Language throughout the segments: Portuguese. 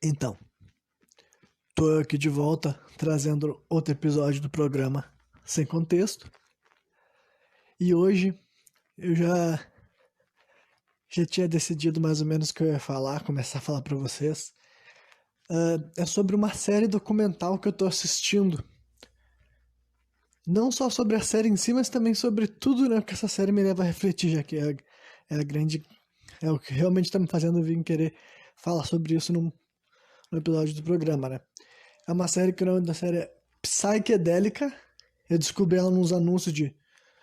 Então, tô aqui de volta trazendo outro episódio do programa Sem Contexto. E hoje eu já tinha decidido mais ou menos o que eu ia falar, começar a falar pra vocês. É sobre uma série documental que eu tô assistindo. Não só sobre a série em si, mas também sobre tudo, né, que essa série me leva a refletir, já que é a grande... É o que realmente tá me fazendo vir querer falar sobre isso no episódio do programa, né? É uma série que o nome da série é Psychedélica. Eu descobri ela nos anúncios de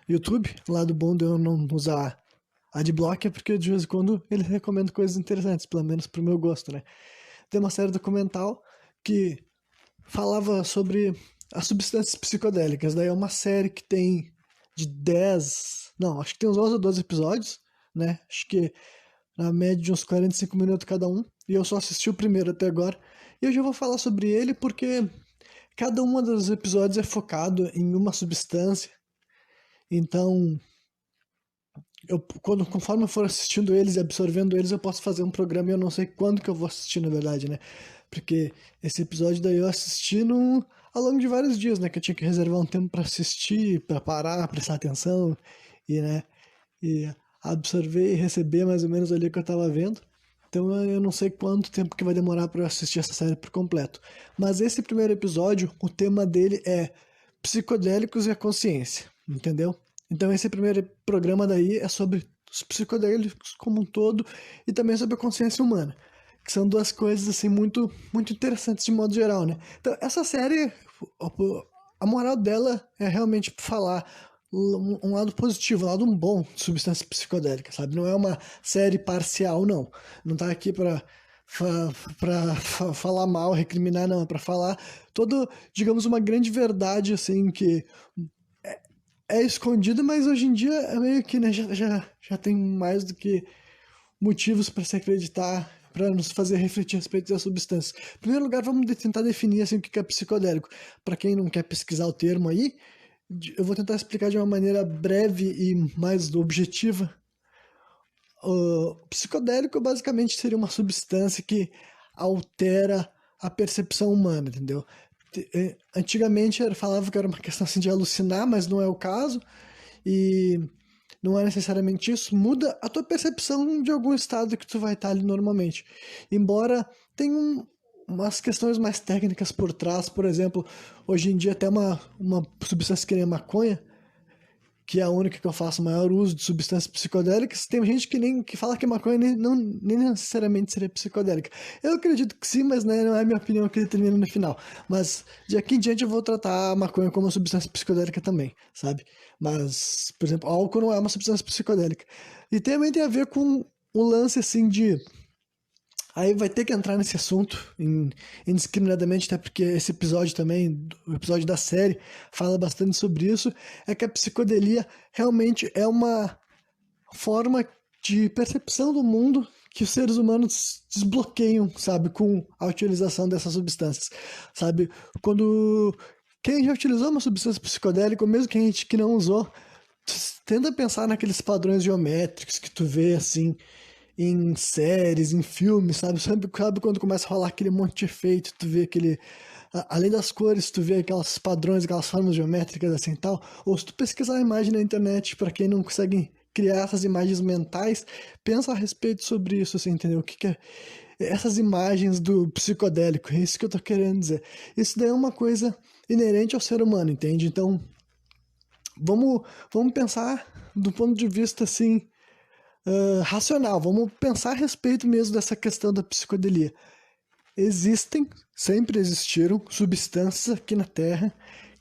YouTube. O lado bom de eu não usar Adblock é porque de vez em quando ele recomenda coisas interessantes, pelo menos pro meu gosto, né? Tem uma série documental que falava sobre as substâncias psicodélicas. Daí é uma série que tem de 10... Não, acho que tem uns 11 ou 12 episódios, né? Acho que na média de uns 45 minutos cada um. E eu só assisti o primeiro até agora. E eu já vou falar sobre ele porque cada um dos episódios é focado em uma substância. Então, conforme eu for assistindo eles e absorvendo eles, eu posso fazer um programa e eu não sei quando que eu vou assistir, na verdade, né? Porque esse episódio daí eu assisti ao longo de vários dias, né? Que eu tinha que reservar um tempo pra assistir, pra parar, prestar atenção e, né? E absorver e receber mais ou menos ali o que eu tava vendo. Então eu não sei quanto tempo que vai demorar para eu assistir essa série por completo. Mas esse primeiro episódio, o tema dele é psicodélicos e a consciência, entendeu? Então esse primeiro programa daí é sobre os psicodélicos como um todo e também sobre a consciência humana, que são duas coisas assim muito muito interessantes de modo geral, né? Então essa série, a moral dela é realmente falar um lado positivo, um lado bom de substância psicodélica, sabe? Não é uma série parcial, não. Não tá aqui pra falar mal, recriminar, não. É pra falar todo, digamos, uma grande verdade, assim, que é escondida, mas hoje em dia é meio que, né, já tem mais do que motivos para se acreditar, para nos fazer refletir a respeito das substâncias. Em primeiro lugar, vamos tentar definir, assim, o que é psicodélico. Para quem não quer pesquisar o termo aí, eu vou tentar explicar de uma maneira breve e mais objetiva. O psicodélico basicamente seria uma substância que altera a percepção humana, entendeu? Antigamente falava que era uma questão assim, de alucinar, mas não é o caso. E não é necessariamente isso. Muda a tua percepção de algum estado que tu vai estar ali normalmente. Embora tenha umas questões mais técnicas por trás, por exemplo, hoje em dia até uma substância que nem a maconha, que é a única que eu faço maior uso de substâncias psicodélicas, tem gente que fala que a maconha nem necessariamente seria psicodélica. Eu acredito que sim, mas né, não é a minha opinião que determina no final. Mas de aqui em diante eu vou tratar a maconha como uma substância psicodélica também, sabe? Mas, por exemplo, álcool não é uma substância psicodélica. E também tem a ver com o lance assim de... Aí vai ter que entrar nesse assunto indiscriminadamente, até porque esse episódio também, o episódio da série, fala bastante sobre isso, é que a psicodelia realmente é uma forma de percepção do mundo que os seres humanos desbloqueiam, sabe, com a utilização dessas substâncias, sabe? Quando quem já utilizou uma substância psicodélica, ou mesmo quem que não usou, tenta pensar naqueles padrões geométricos que tu vê, assim, em séries, em filmes, sabe quando começa a rolar aquele monte de efeito, tu vê aquele... Além das cores, tu vê aquelas padrões, aquelas formas geométricas assim e tal. Ou se tu pesquisar a imagem na internet, para quem não consegue criar essas imagens mentais, pensa a respeito sobre isso, assim, entendeu? O que é essas imagens do psicodélico? É isso que eu tô querendo dizer. Isso daí é uma coisa inerente ao ser humano, entende? Então, vamos pensar do ponto de vista, assim, racional. Vamos pensar a respeito mesmo dessa questão da psicodelia. Sempre existiram substâncias aqui na Terra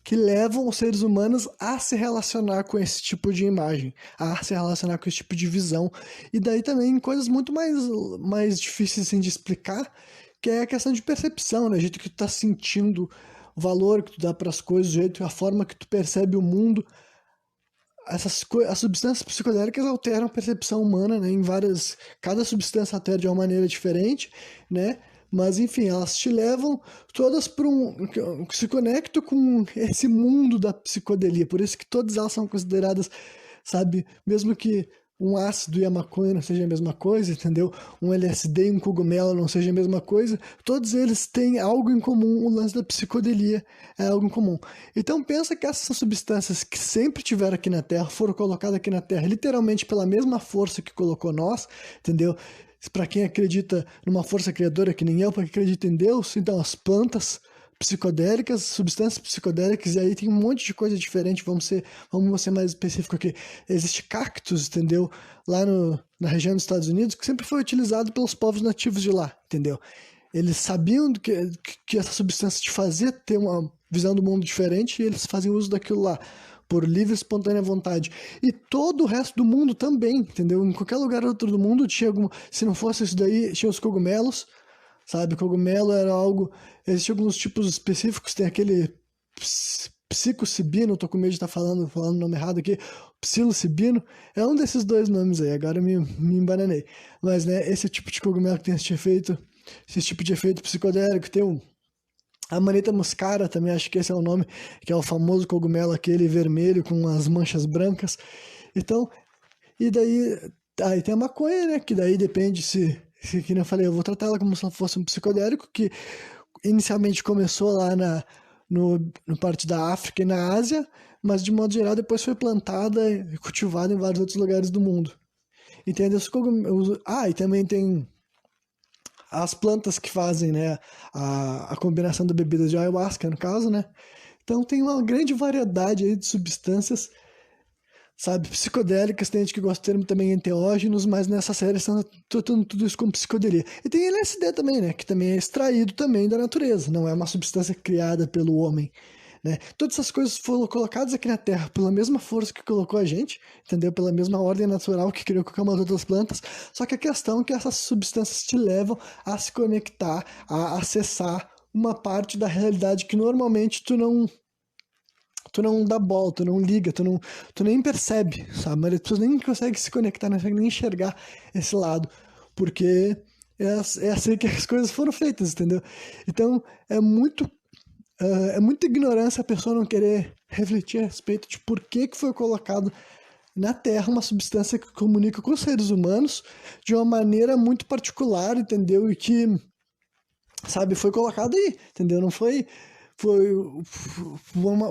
que levam os seres humanos a se relacionar com esse tipo de imagem, a se relacionar com esse tipo de visão. E daí também coisas muito mais difíceis assim, de explicar, que é a questão de percepção, né? O jeito que tu tá sentindo, o valor que tu dá para as coisas, o jeito, a forma que tu percebe o mundo. As substâncias psicodélicas alteram a percepção humana, né, em várias... Cada substância altera de uma maneira diferente, né? Mas, enfim, elas te levam todas para que se conectam com esse mundo da psicodelia. Por isso que todas elas são consideradas, sabe? Mesmo que um ácido e a maconha não seja a mesma coisa, entendeu? Um LSD e um cogumelo não seja a mesma coisa. Todos eles têm algo em comum, o lance da psicodelia é algo em comum. Então pensa que essas substâncias que sempre tiveram aqui na Terra, foram colocadas aqui na Terra, literalmente pela mesma força que colocou nós, entendeu? Para quem acredita numa força criadora que nem eu, para quem acredita em Deus, então as plantas psicodélicas, substâncias psicodélicas, e aí tem um monte de coisa diferente, vamos ser mais específico aqui. Existe cactus, entendeu? Lá na região dos Estados Unidos, que sempre foi utilizado pelos povos nativos de lá, entendeu? Eles sabiam que essa substância te fazia ter uma visão do mundo diferente e eles faziam uso daquilo lá, por livre e espontânea vontade. E todo o resto do mundo também, entendeu? Em qualquer lugar outro do mundo tinha algum... Se não fosse isso daí, tinha os cogumelos, sabe? Cogumelo era algo... Existem alguns tipos específicos, tem aquele psilocibino, tô com medo de estar falando o nome errado aqui, psilocibino, é um desses dois nomes aí, agora eu me embananei. Mas, né, esse tipo de cogumelo que tem esse tipo de efeito psicodélico, tem a Amanita muscara também, acho que esse é o nome, que é o famoso cogumelo aquele vermelho com as manchas brancas. Então, e daí, aí tem a maconha, né, que daí depende que nem eu falei, eu vou tratar ela como se ela fosse um psicodélico, que inicialmente começou lá no parte da África e na Ásia, mas de modo geral depois foi plantada e cultivada em vários outros lugares do mundo. Entende? E também tem as plantas que fazem, né, a combinação da bebida de ayahuasca, no caso, né? Então tem uma grande variedade aí de substâncias, sabe, psicodélicas, tem gente que gosta do termo também enteógenos, mas nessa série estão tratando tudo isso como psicodelia. E tem LSD também, né, que também é extraído também da natureza, não é uma substância criada pelo homem, né? Todas essas coisas foram colocadas aqui na Terra pela mesma força que colocou a gente, entendeu? Pela mesma ordem natural que criou qualquer uma das outras plantas, só que a questão é que essas substâncias te levam a se conectar, a acessar uma parte da realidade que normalmente tu não dá bola, tu não liga, tu nem percebe, sabe? A maioria das pessoas nem consegue se conectar, não consegue nem enxergar esse lado, porque é assim que as coisas foram feitas, entendeu? Então, é muita ignorância a pessoa não querer refletir a respeito de por que foi colocado na Terra uma substância que comunica com os seres humanos de uma maneira muito particular, entendeu? E que, sabe, foi colocado aí, entendeu? Não foi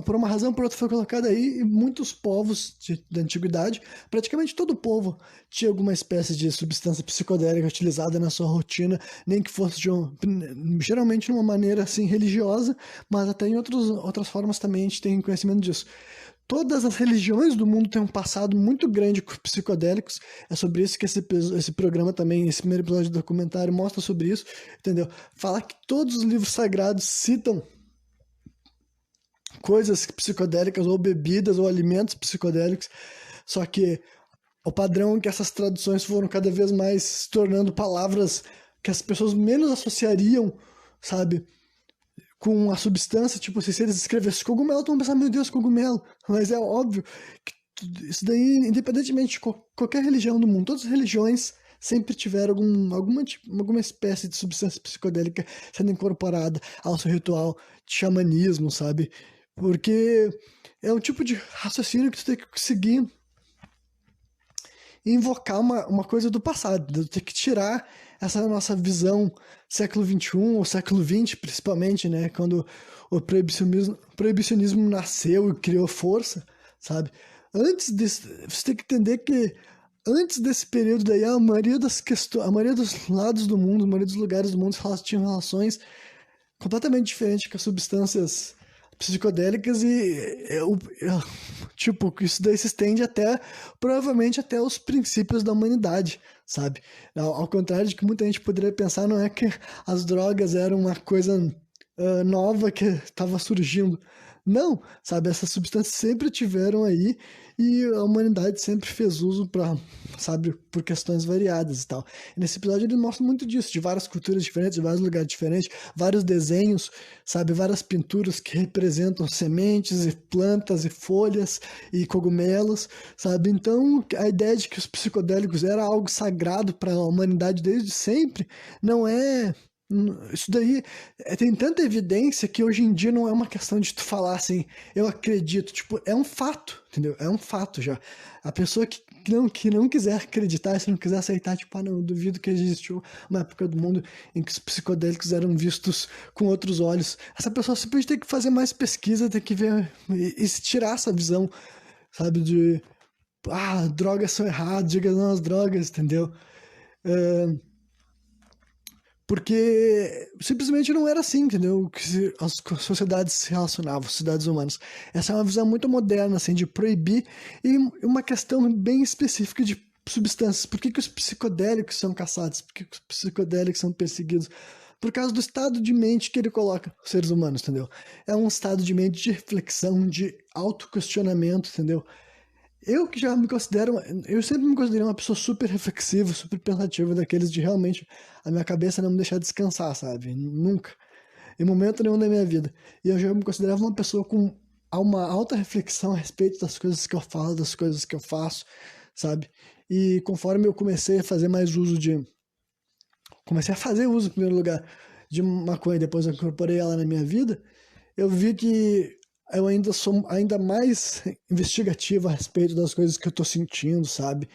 por uma razão ou por outra foi colocado aí, e muitos povos da antiguidade, praticamente todo povo tinha alguma espécie de substância psicodélica utilizada na sua rotina, nem que fosse geralmente de uma maneira assim religiosa, mas até em outras formas também a gente tem conhecimento disso. Todas as religiões do mundo têm um passado muito grande com psicodélicos. É sobre isso que esse programa também, esse primeiro episódio do documentário mostra sobre isso, entendeu? Fala que todos os livros sagrados citam coisas psicodélicas ou bebidas ou alimentos psicodélicos, só que o padrão é que essas traduções foram cada vez mais se tornando palavras que as pessoas menos associariam, sabe, com a substância, tipo, se eles escrevessem cogumelo, tu vão pensar, meu Deus, cogumelo, mas é óbvio que isso daí, independentemente de qualquer religião do mundo, todas as religiões sempre tiveram alguma espécie de substância psicodélica sendo incorporada ao seu ritual de xamanismo, sabe? Porque é um tipo de raciocínio que tu tem que conseguir invocar uma coisa do passado, tu tem que tirar essa nossa visão século XXI ou século XX, principalmente, né? Quando o proibicionismo nasceu e criou força, sabe? Você tem que entender que antes desse período daí, a maioria dos lados do mundo, a maioria dos lugares do mundo tinham relações completamente diferentes com as substâncias psicodélicas tipo, isso daí se estende provavelmente até os princípios da humanidade, sabe? Ao contrário de que muita gente poderia pensar, não é que as drogas eram uma coisa nova que estava surgindo. Não, sabe? Essas substâncias sempre tiveram aí e a humanidade sempre fez uso sabe, por questões variadas e tal. E nesse episódio ele mostra muito disso, de várias culturas diferentes, de vários lugares diferentes, vários desenhos, sabe? Várias pinturas que representam sementes e plantas e folhas e cogumelos, sabe? Então a ideia de que os psicodélicos era algo sagrado para a humanidade desde sempre não é. Isso daí tem tanta evidência que hoje em dia não é uma questão de tu falar assim, eu acredito, tipo, é um fato, entendeu? É um fato já. A pessoa que que não quiser acreditar, se não quiser aceitar, tipo, não, eu duvido que existiu uma época do mundo em que os psicodélicos eram vistos com outros olhos. Essa pessoa simplesmente tem que fazer mais pesquisa, tem que ver e se tirar essa visão, sabe, de drogas são erradas, diga não às drogas, entendeu? É, porque simplesmente não era assim, entendeu? Que as sociedades se relacionavam, as sociedades humanas. Essa é uma visão muito moderna, assim, de proibir e uma questão bem específica de substâncias. Por que os psicodélicos são caçados? Por que os psicodélicos são perseguidos? Por causa do estado de mente que ele coloca os seres humanos, entendeu? É um estado de mente de reflexão, de autoquestionamento, entendeu? Eu que já me considero, eu sempre me considerei uma pessoa super reflexiva, super pensativa, daqueles de realmente a minha cabeça não me deixar descansar, sabe? Nunca, em momento nenhum da minha vida. E eu já me considerava uma pessoa com uma alta reflexão a respeito das coisas que eu falo, das coisas que eu faço, sabe? E conforme eu comecei a fazer mais uso comecei a fazer uso, em primeiro lugar, de maconha, depois eu incorporei ela na minha vida, eu vi que eu ainda sou ainda mais investigativo a respeito das coisas que eu tô sentindo, sabe?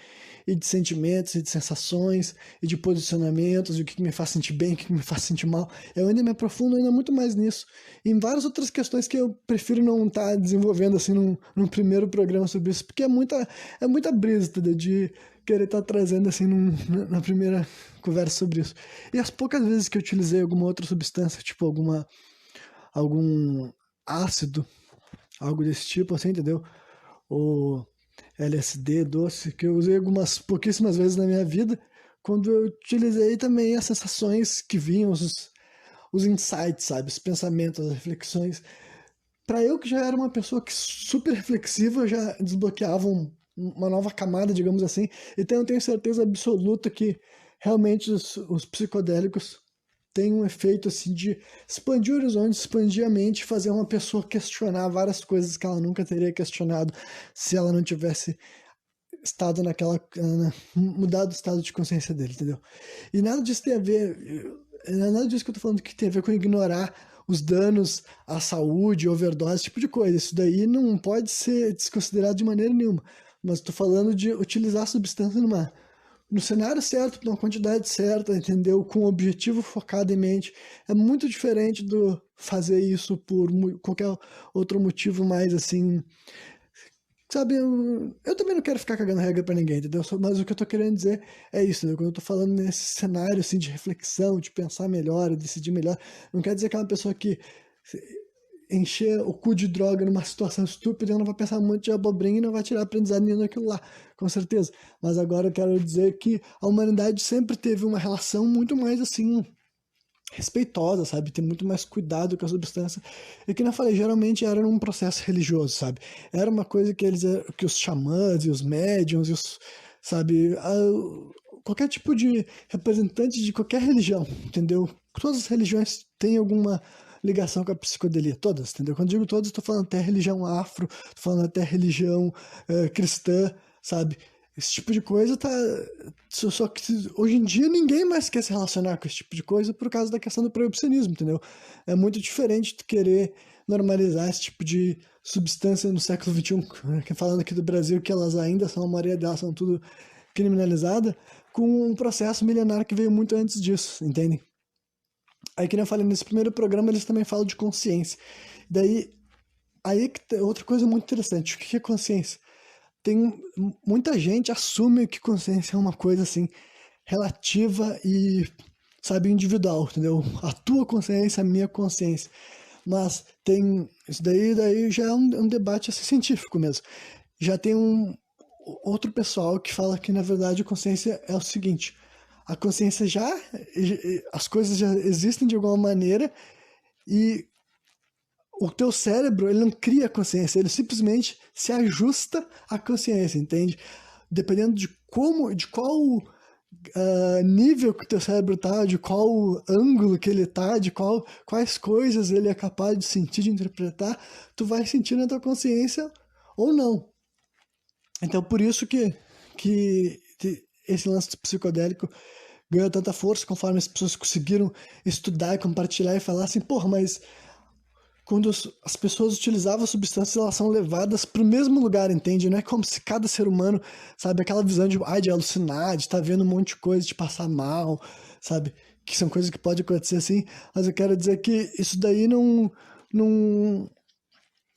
E de sentimentos, e de sensações, e de posicionamentos, e o que me faz sentir bem, o que me faz sentir mal. Eu ainda me aprofundo ainda muito mais nisso. E em várias outras questões que eu prefiro não estar desenvolvendo assim num primeiro programa sobre isso, porque é muita brisa, entendeu? De querer estar trazendo assim na primeira conversa sobre isso. E as poucas vezes que eu utilizei alguma outra substância, tipo algum ácido, algo desse tipo, assim, entendeu? Ou LSD, doce, que eu usei algumas pouquíssimas vezes na minha vida, quando eu utilizei também as sensações que vinham, os insights, sabe? Os pensamentos, as reflexões. Para eu que já era uma pessoa que super reflexiva, já desbloqueava uma nova camada, digamos assim. Então eu tenho certeza absoluta que realmente os psicodélicos têm um efeito assim de expandir horizontes, expandir a mente, fazer uma pessoa questionar várias coisas que ela nunca teria questionado se ela não tivesse estado mudado o estado de consciência dele, entendeu? E nada disso tem a ver, nada disso que eu tô falando que tem a ver com ignorar os danos à saúde, overdose, esse tipo de coisa. Isso daí não pode ser desconsiderado de maneira nenhuma. Mas tô falando de utilizar a substância no cenário certo, numa quantidade certa, entendeu? Com o objetivo focado em mente. É muito diferente do fazer isso por qualquer outro motivo mais assim. Sabe, eu também não quero ficar cagando regra pra ninguém, entendeu? Mas o que eu tô querendo dizer é isso, entendeu? Quando eu tô falando nesse cenário, assim, de reflexão, de pensar melhor, decidir melhor, não quer dizer que é uma pessoa que encher o cu de droga numa situação estúpida, ela não vai pensar muito de abobrinha e não vai tirar aprendizado nenhum daquilo lá, com certeza. Mas agora eu quero dizer que a humanidade sempre teve uma relação muito mais, assim, respeitosa, sabe? Ter muito mais cuidado com a substância. E que, eu falei, geralmente era um processo religioso, sabe? Era uma coisa que os xamãs e os médiums, sabe? Qualquer tipo de representante de qualquer religião, entendeu? Todas as religiões têm alguma ligação com a psicodelia, todas, entendeu? Quando digo todas, estou falando até religião afro, estou falando até religião cristã, sabe? Esse tipo de coisa tá. Só que hoje em dia ninguém mais quer se relacionar com esse tipo de coisa por causa da questão do proibicionismo, entendeu? É muito diferente de querer normalizar esse tipo de substância no século XXI, falando aqui do Brasil que elas ainda são, a maioria delas são tudo criminalizada, com um processo milenar que veio muito antes disso, entende? Aí, que nem eu falei, nesse primeiro programa eles também falam de consciência. Daí, aí que outra coisa muito interessante, o que é consciência? Tem muita gente assume que consciência é uma coisa assim relativa e sabe individual, entendeu? A tua consciência, a minha consciência. Mas tem isso daí já é um debate assim, científico mesmo. Já tem outro pessoal que fala que na verdade a consciência é o seguinte: a consciência as coisas já existem de alguma maneira e o teu cérebro, ele não cria consciência, ele simplesmente se ajusta à consciência, entende? Dependendo de qual nível que o teu cérebro tá, de qual ângulo que ele tá, quais coisas ele é capaz de sentir, de interpretar, tu vai sentir na tua consciência ou não. Então, por isso que esse lance psicodélico ganhou tanta força conforme as pessoas conseguiram estudar e compartilhar e falar assim, porra, mas quando as pessoas utilizavam substâncias, elas são levadas para o mesmo lugar, entende? Não é como se cada ser humano, sabe, aquela visão de alucinar, de estar vendo um monte de coisa, de passar mal, sabe? Que são coisas que podem acontecer assim, mas eu quero dizer que isso daí não,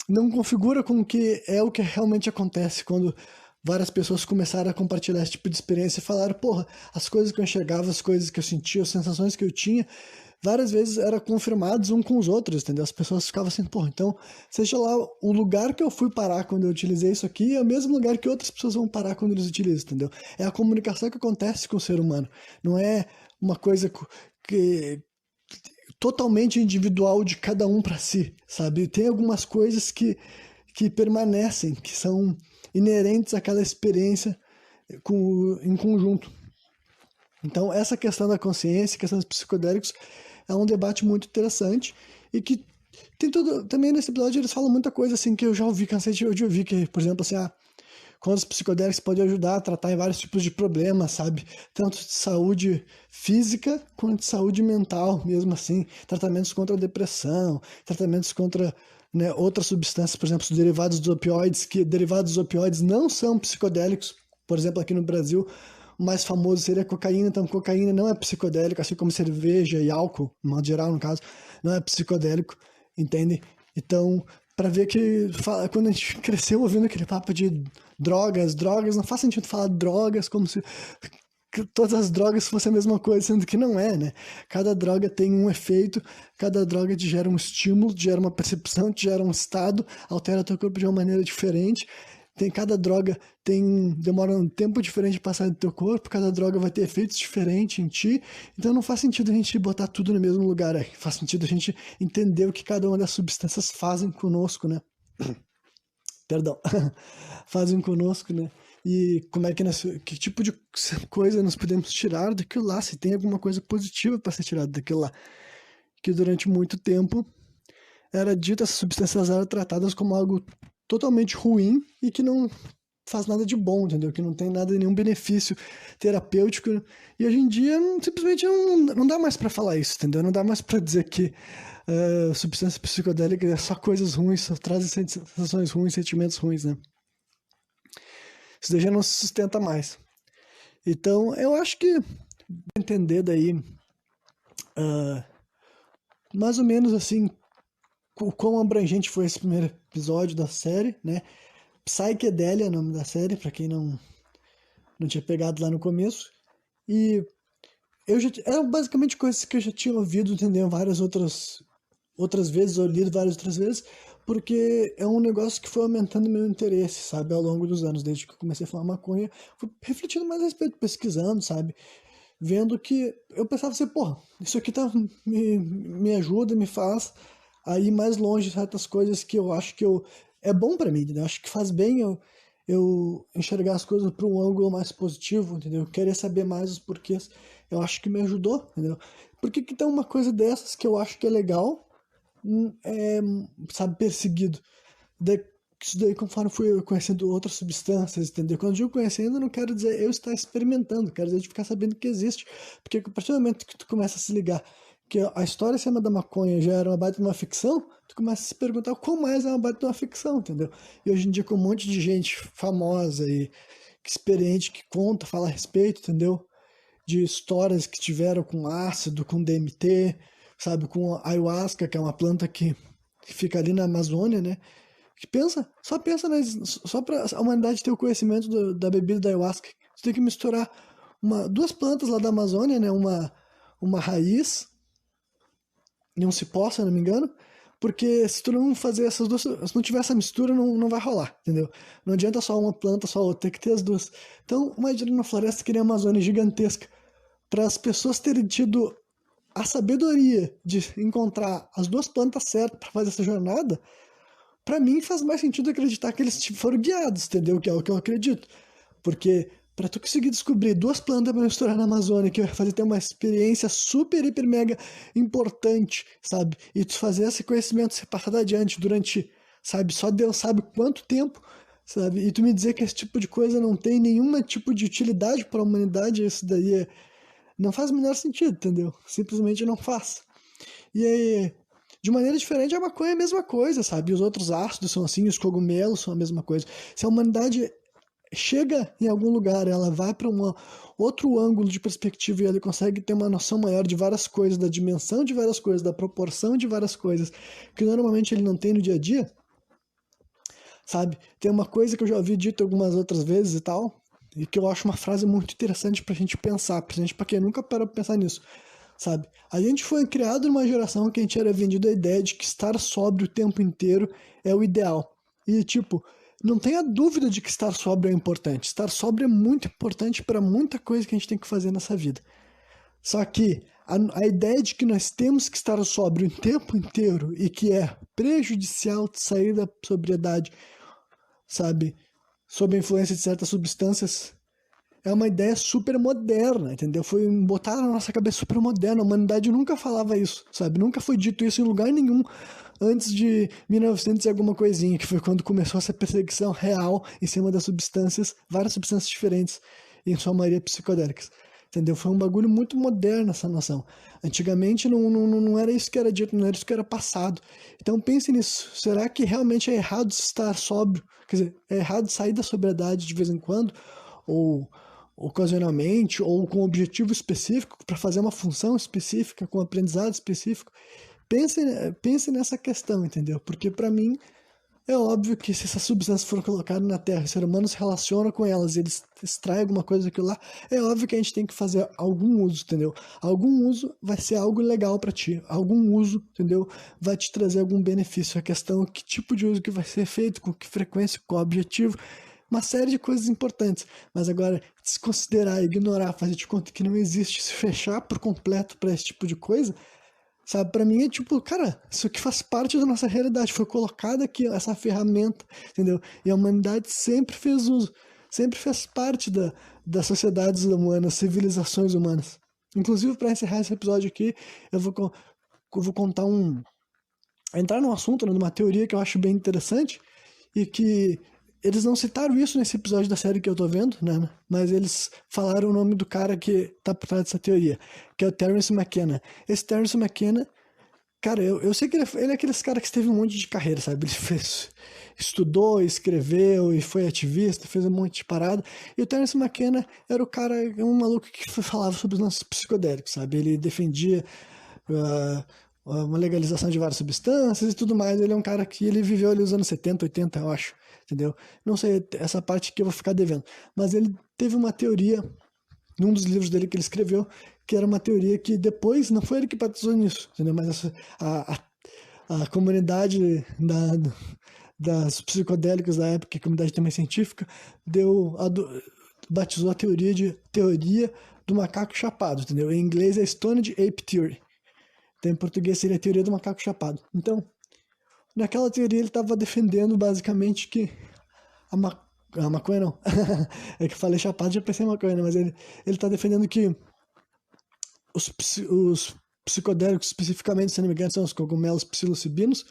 não configura com o que é o que realmente acontece quando várias pessoas começaram a compartilhar esse tipo de experiência e falaram, porra, as coisas que eu enxergava, as coisas que eu sentia, as sensações que eu tinha, várias vezes eram confirmados um com os outros, entendeu? As pessoas ficavam assim, porra, então, seja lá o lugar que eu fui parar quando eu utilizei isso aqui, é o mesmo lugar que outras pessoas vão parar quando eles utilizam, entendeu? É a comunicação que acontece com o ser humano, não é uma coisa que totalmente individual de cada um para si, sabe? Tem algumas coisas que permanecem, que são inerentes àquela experiência em conjunto. Então, essa questão da consciência, questão dos psicodélicos, é um debate muito interessante e que tem tudo. Também nesse episódio eles falam muita coisa assim que eu já ouvi, cansei de ouvir, que, por exemplo, assim, quando os psicodélicos podem ajudar a tratar em vários tipos de problemas, sabe? Tanto de saúde física quanto de saúde mental, mesmo assim. Tratamentos contra a depressão, tratamentos contra, né, outras substâncias, por exemplo, os derivados dos opioides, que derivados dos opioides não são psicodélicos. Por exemplo, aqui no Brasil, o mais famoso seria a cocaína, então cocaína não é psicodélico, assim como cerveja e álcool, de modo geral, no caso, não é psicodélico, entende? Então, para ver que quando a gente cresceu ouvindo aquele papo de drogas, não faz sentido falar drogas como se todas as drogas fossem a mesma coisa, sendo que não é, né? Cada droga tem um efeito, cada droga te gera um estímulo, te gera uma percepção, te gera um estado, altera teu corpo de uma maneira diferente. Cada droga demora um tempo diferente de passar no teu corpo, cada droga vai ter efeitos diferentes em ti, então não faz sentido a gente botar tudo no mesmo lugar, faz sentido a gente entender o que cada uma das substâncias fazem conosco, né? Perdão, fazem conosco, né? E como é que tipo de coisa nós podemos tirar daquilo lá, se tem alguma coisa positiva para ser tirada daquilo lá. Que durante muito tempo era dito, essas substâncias eram tratadas como algo totalmente ruim e que não faz nada de bom, entendeu? Que não tem nada, nenhum benefício terapêutico. E hoje em dia, simplesmente não dá mais para falar isso, entendeu? Não dá mais para dizer que substância psicodélica é só coisas ruins, só trazem sensações ruins, sentimentos ruins, né? Isso daí já não se sustenta mais. Então, eu acho que entender daí mais ou menos assim o quão abrangente foi esse primeiro episódio da série, né? Psychedelia é o nome da série, para quem não tinha pegado lá no começo. E eram basicamente coisas que eu já tinha ouvido, entendeu? Várias outras vezes, ou lido várias outras vezes, porque é um negócio que foi aumentando meu interesse, sabe? Ao longo dos anos, desde que eu comecei a fumar maconha, fui refletindo mais a respeito, pesquisando, sabe? Vendo que eu pensava assim, porra, isso aqui me ajuda, me faz a ir mais longe de certas coisas que eu acho que é bom pra mim, entendeu? Eu acho que faz bem eu enxergar as coisas por um ângulo mais positivo, entendeu? Querer saber mais os porquês, eu acho que me ajudou, entendeu? Por que tem uma coisa dessas que eu acho que é legal, sabe, perseguido? Isso daí, conforme fui conhecendo outras substâncias, entendeu? Quando eu digo conhecendo, não quero dizer eu estar experimentando, quero dizer de ficar sabendo que existe. Porque a partir do momento que tu começa a se ligar que a história em cima da maconha já era uma baita de uma ficção, tu começa a se perguntar qual mais é uma baita de uma ficção, entendeu? E hoje em dia, com um monte de gente famosa e experiente que conta, fala a respeito, entendeu? De histórias que tiveram com ácido, com DMT, sabe? Com ayahuasca, que é uma planta que fica ali na Amazônia, né? Só pensa, só para a humanidade ter o conhecimento da bebida da ayahuasca. Você tem que misturar duas plantas lá da Amazônia, né? Uma raiz e um cipó, se eu não me engano, porque se tu não fazer essas duas, se não tiver essa mistura, não vai rolar, entendeu? Não adianta só uma planta, só outra, tem que ter as duas. Então, imagina uma floresta que nem a Amazônia gigantesca, para as pessoas terem tido a sabedoria de encontrar as duas plantas certas para fazer essa jornada, para mim faz mais sentido acreditar que eles foram guiados, entendeu? Que é o que eu acredito. Porque para tu conseguir descobrir duas plantas para misturar na Amazônia, que vai fazer ter uma experiência super, hiper, mega importante, sabe? E tu fazer esse conhecimento ser passado adiante durante, sabe, só Deus sabe quanto tempo, sabe? E tu me dizer que esse tipo de coisa não tem nenhum tipo de utilidade para a humanidade, isso daí não faz o menor sentido, entendeu? Simplesmente não faz. E aí, De maneira diferente, a maconha é a mesma coisa, sabe? Os outros ácidos são assim, os cogumelos são a mesma coisa. Se a humanidade chega em algum lugar, ela vai para um outro ângulo de perspectiva e ela consegue ter uma noção maior de várias coisas, da dimensão de várias coisas, da proporção de várias coisas, que normalmente ele não tem no dia a dia, sabe? Tem uma coisa que eu já ouvi dito algumas outras vezes e tal, e que eu acho uma frase muito interessante pra gente pensar, principalmente pra quem nunca parou pra pensar nisso, sabe? A gente foi criado numa geração que a gente era vendido a ideia de que estar sóbrio o tempo inteiro é o ideal. E, tipo, não tenha dúvida de que estar sóbrio é importante. Estar sóbrio é muito importante para muita coisa que a gente tem que fazer nessa vida. Só que a ideia de que nós temos que estar sóbrio o tempo inteiro e que é prejudicial sair da sobriedade, sabe, sob a influência de certas substâncias, é uma ideia super moderna, entendeu? Foi botada na nossa cabeça super moderna. A humanidade nunca falava isso, sabe? Nunca foi dito isso em lugar nenhum antes de 1900 e alguma coisinha, que foi quando começou essa perseguição real em cima das substâncias, várias substâncias diferentes, em sua maioria psicodélicas. Entendeu? Foi um bagulho muito moderno essa noção. Antigamente não era isso que era dito, não era isso que era passado. Então pense nisso. Será que realmente é errado estar sóbrio? Quer dizer, é errado sair da sobriedade de vez em quando? Ou ocasionalmente, ou com um objetivo específico, para fazer uma função específica, com um aprendizado específico? Pense nessa questão, entendeu? Porque para mim é óbvio que se essas substâncias foram colocadas na Terra, o ser humano se relaciona com elas e eles extraem alguma coisa daquilo lá, é óbvio que a gente tem que fazer algum uso, entendeu? Algum uso vai ser algo legal para ti, algum uso, entendeu? Vai te trazer algum benefício. A questão é que tipo de uso que vai ser feito, com que frequência, qual objetivo, uma série de coisas importantes. Mas agora, desconsiderar, ignorar, fazer de conta que não existe, se fechar por completo para esse tipo de coisa, sabe, pra mim é tipo, cara, isso aqui faz parte da nossa realidade, foi colocada aqui essa ferramenta, entendeu? E a humanidade sempre fez uso, sempre fez parte das sociedades humanas, civilizações humanas. Inclusive, para encerrar esse episódio aqui, eu vou contar entrar num assunto, né, numa teoria que eu acho bem interessante e que eles não citaram isso nesse episódio da série que eu tô vendo, né? Mas eles falaram o nome do cara que tá por trás dessa teoria, que é o Terence McKenna. Esse Terence McKenna, cara, eu sei que ele é aqueles cara que teve um monte de carreira, sabe? Ele estudou, escreveu e foi ativista, fez um monte de parada. E o Terence McKenna era o cara, um maluco que falava sobre os nossos psicodélicos, sabe? Ele defendia uma legalização de várias substâncias e tudo mais. Ele é um cara que ele viveu ali nos anos 70, 80, eu acho, entendeu? Não sei, essa parte que eu vou ficar devendo. Mas ele teve uma teoria, num dos livros dele que ele escreveu, que era uma teoria que depois, não foi ele que batizou nisso, entendeu? Mas a comunidade das psicodélicas da época, a comunidade também científica, batizou a teoria de teoria do macaco chapado, entendeu? Em inglês é Stoned Ape Theory. Então, em português seria a teoria do macaco chapado. Então, naquela teoria ele estava defendendo basicamente que a maconha não. É que eu falei chapado, já pensei em maconha, né? Mas ele está defendendo que os psicodélicos, especificamente, se não me engano, são os cogumelos psilocibinos,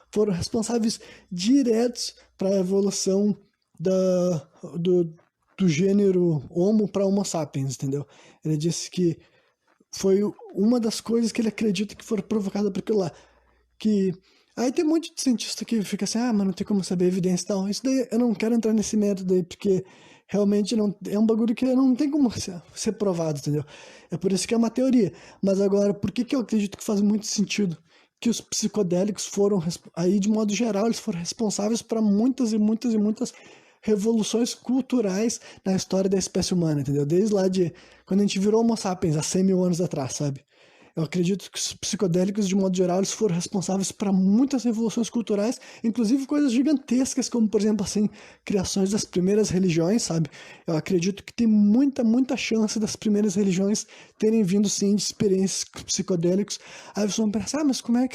foram responsáveis diretos para a evolução do gênero Homo para Homo sapiens, entendeu? Ele disse que foi uma das coisas que ele acredita que foram provocadas por aquilo lá. Que aí tem um monte de cientista que fica assim, mas não tem como saber evidência e tal. Isso daí, eu não quero entrar nesse método aí, porque realmente não, é um bagulho que não tem como ser provado, entendeu? É por isso que é uma teoria. Mas agora, por que eu acredito que faz muito sentido que os psicodélicos foram, aí de modo geral, eles foram responsáveis para muitas e muitas e muitas revoluções culturais na história da espécie humana, entendeu? Desde lá de quando a gente virou Homo sapiens, há 100 mil anos atrás, sabe? Eu acredito que os psicodélicos, de modo geral, eles foram responsáveis para muitas revoluções culturais, inclusive coisas gigantescas, como, por exemplo, assim, criações das primeiras religiões, sabe? Eu acredito que tem muita, muita chance das primeiras religiões terem vindo, sim, de experiências psicodélicos. Aí vocês vão pensar, mas como é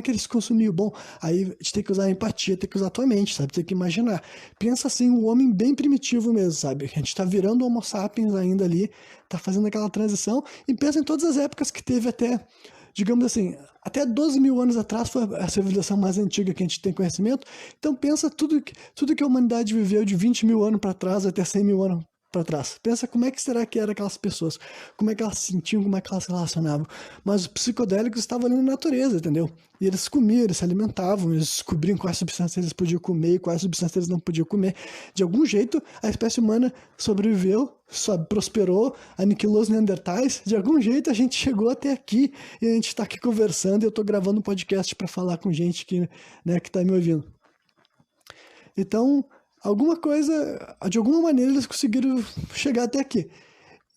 que eles consumiam? Bom, aí a gente tem que usar a empatia, tem que usar a tua mente, sabe? Tem que imaginar. Pensa, assim, o homem bem primitivo mesmo, sabe? A gente tá virando Homo sapiens ainda ali, tá fazendo aquela transição, e pensa em todas as épocas que teve até, digamos assim, até 12 mil anos atrás foi a civilização mais antiga que a gente tem conhecimento. Então pensa tudo que a humanidade viveu de 20 mil anos para trás até 100 mil anos para trás. Pensa como é que será que eram aquelas pessoas, como é que elas se sentiam, como é que elas se relacionavam. Mas os psicodélicos estavam ali na natureza, entendeu? E eles comiam, eles se alimentavam, eles descobriam quais substâncias eles podiam comer e quais substâncias eles não podiam comer. De algum jeito, a espécie humana sobreviveu, prosperou, aniquilou os neandertais. De algum jeito, a gente chegou até aqui e a gente está aqui conversando e eu estou gravando um podcast para falar com gente que, né, que está me ouvindo. Então, alguma coisa, de alguma maneira eles conseguiram chegar até aqui.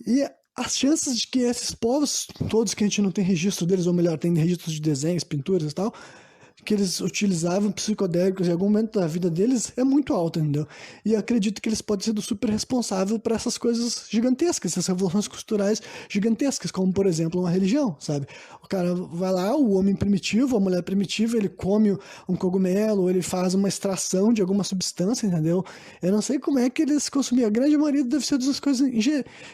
E as chances de que esses povos, todos que a gente não tem registro deles, ou melhor, tem registros de desenhos, pinturas e tal, que eles utilizavam psicodélicos em algum momento da vida deles é muito alta, entendeu? E eu acredito que eles podem ser super responsáveis por essas coisas gigantescas, essas revoluções culturais gigantescas, como, por exemplo, uma religião, sabe? O cara vai lá, o homem primitivo, a mulher primitiva, ele come um cogumelo, ele faz uma extração de alguma substância, entendeu? Eu não sei como é que eles consumiam. A grande maioria deve ser das coisas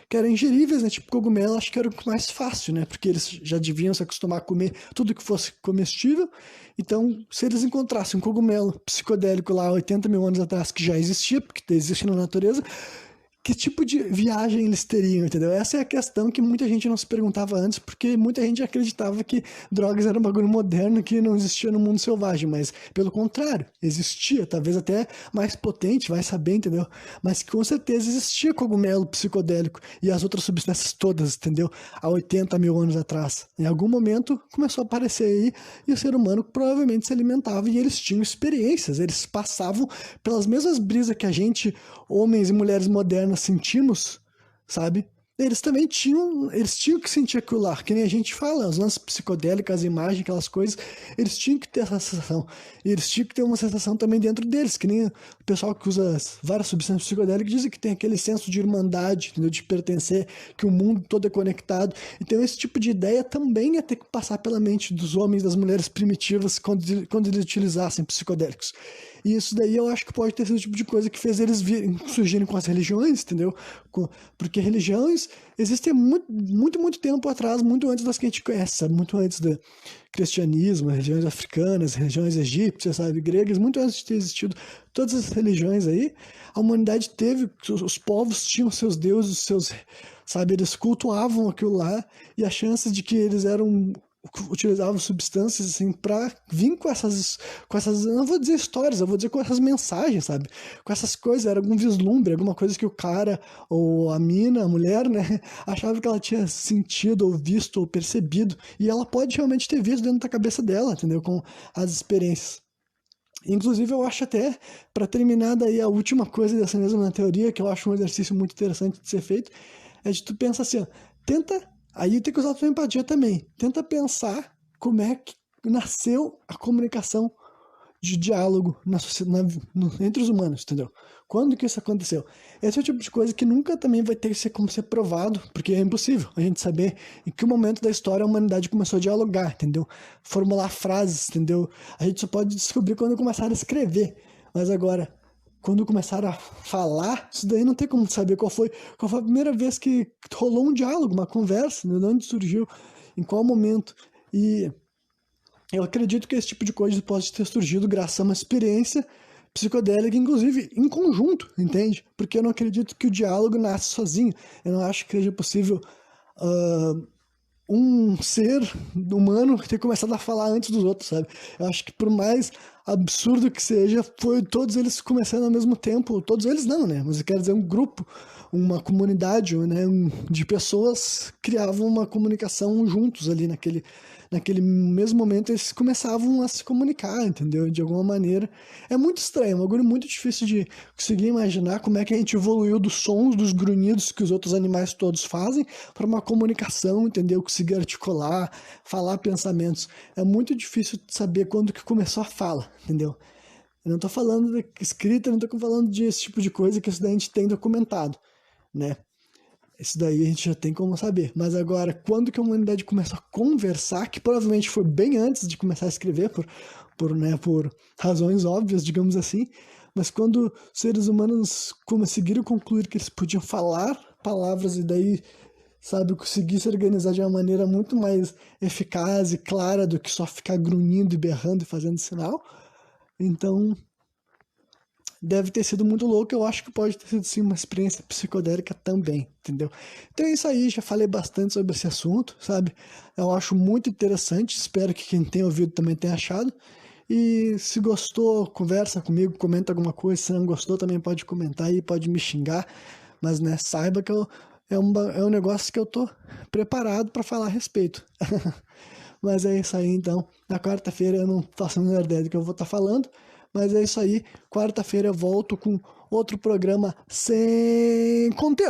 que eram ingeríveis, né? Tipo cogumelo, acho que era o mais fácil, né? Porque eles já deviam se acostumar a comer tudo que fosse comestível. Então, se eles encontrassem um cogumelo psicodélico lá 80 mil anos atrás, que já existia, porque existe na natureza, que tipo de viagem eles teriam, entendeu? Essa é a questão que muita gente não se perguntava antes, porque muita gente acreditava que drogas era um bagulho moderno que não existia no mundo selvagem, mas pelo contrário, existia, talvez até mais potente, vai saber, entendeu? Mas com certeza existia cogumelo psicodélico e as outras substâncias todas, entendeu? Há 80 mil anos atrás. Em algum momento começou a aparecer aí e o ser humano provavelmente se alimentava e eles tinham experiências, eles passavam pelas mesmas brisas que a gente, homens e mulheres modernas, sentimos, sabe? Eles também tinham que sentir aquilo lá, que nem a gente fala, os lances psicodélicos, as imagens, aquelas coisas, eles tinham que ter essa sensação. E eles tinham que ter uma sensação também dentro deles, que nem o pessoal que usa várias substâncias psicodélicas dizem que tem aquele senso de irmandade, entendeu? De pertencer, que o mundo todo é conectado. Então esse tipo de ideia também ia ter que passar pela mente dos homens, das mulheres primitivas quando eles utilizassem psicodélicos. E isso daí eu acho que pode ter sido o tipo de coisa que fez eles surgirem com as religiões, entendeu? Porque religiões existem muito tempo atrás, muito antes das que a gente conhece, sabe? Muito antes do cristianismo, religiões africanas, religiões egípcias, sabe? Gregas, muito antes de ter existido todas essas religiões aí, a humanidade teve, os povos tinham seus deuses, sabe? Eles cultuavam aquilo lá e a chance de que eles utilizavam substâncias assim para vir com essas, eu não vou dizer histórias, eu vou dizer com essas mensagens, sabe? Com essas coisas, era algum vislumbre, alguma coisa que o cara ou a mina, a mulher, né, achava que ela tinha sentido ou visto ou percebido, e ela pode realmente ter visto dentro da cabeça dela, entendeu? Com as experiências. Inclusive, eu acho até, para terminar daí a última coisa dessa mesma teoria, que eu acho um exercício muito interessante de ser feito, é de tu pensar assim, ó, tenta. Aí tem que usar a tua empatia também. Tenta pensar como é que nasceu a comunicação de diálogo entre os humanos, entendeu? Quando que isso aconteceu? Esse é o tipo de coisa que nunca também vai ter que ser como ser provado, porque é impossível a gente saber em que momento da história a humanidade começou a dialogar, entendeu? Formular frases, entendeu? A gente só pode descobrir quando começar a escrever. Mas agora, quando começaram a falar, isso daí não tem como saber qual foi a primeira vez que rolou um diálogo, uma conversa, né? De onde surgiu, em qual momento. E eu acredito que esse tipo de coisa pode ter surgido graças a uma experiência psicodélica, inclusive em conjunto, entende? Porque eu não acredito que o diálogo nasce sozinho. Eu não acho que seja possível um ser humano ter começado a falar antes dos outros, sabe? Eu acho que por mais absurdo que seja, foi todos eles começando ao mesmo tempo, todos eles não, né? Mas eu quero dizer, um grupo, uma comunidade, né, de pessoas criavam uma comunicação juntos ali naquele mesmo momento eles começavam a se comunicar, entendeu? De alguma maneira. É muito estranho, é um bagulho muito difícil de conseguir imaginar como é que a gente evoluiu dos sons, dos grunhidos que os outros animais todos fazem para uma comunicação, entendeu? Conseguir articular, falar pensamentos. É muito difícil de saber quando que começou a fala, entendeu? Eu não tô falando de escrita, não tô falando desse tipo de coisa que isso daí a gente tem documentado, né? Isso daí a gente já tem como saber. Mas agora, quando que a humanidade começou a conversar, que provavelmente foi bem antes de começar a escrever, por razões óbvias, digamos assim, mas quando seres humanos conseguiram concluir que eles podiam falar palavras e daí, sabe, conseguir se organizar de uma maneira muito mais eficaz e clara do que só ficar grunhindo e berrando e fazendo sinal, então deve ter sido muito louco. Eu acho que pode ter sido sim uma experiência psicodélica também, entendeu? Então é isso aí, já falei bastante sobre esse assunto, sabe? Eu acho muito interessante, espero que quem tenha ouvido também tenha achado. E se gostou, conversa comigo, comenta alguma coisa. Se não gostou, também pode comentar aí, pode me xingar. Mas, né, saiba que é um negócio que eu tô preparado para falar a respeito. Mas é isso aí, então. Na quarta-feira eu não faço a menor ideia do que eu vou estar falando. Mas é isso aí. Quarta-feira eu volto com outro programa sem contexto.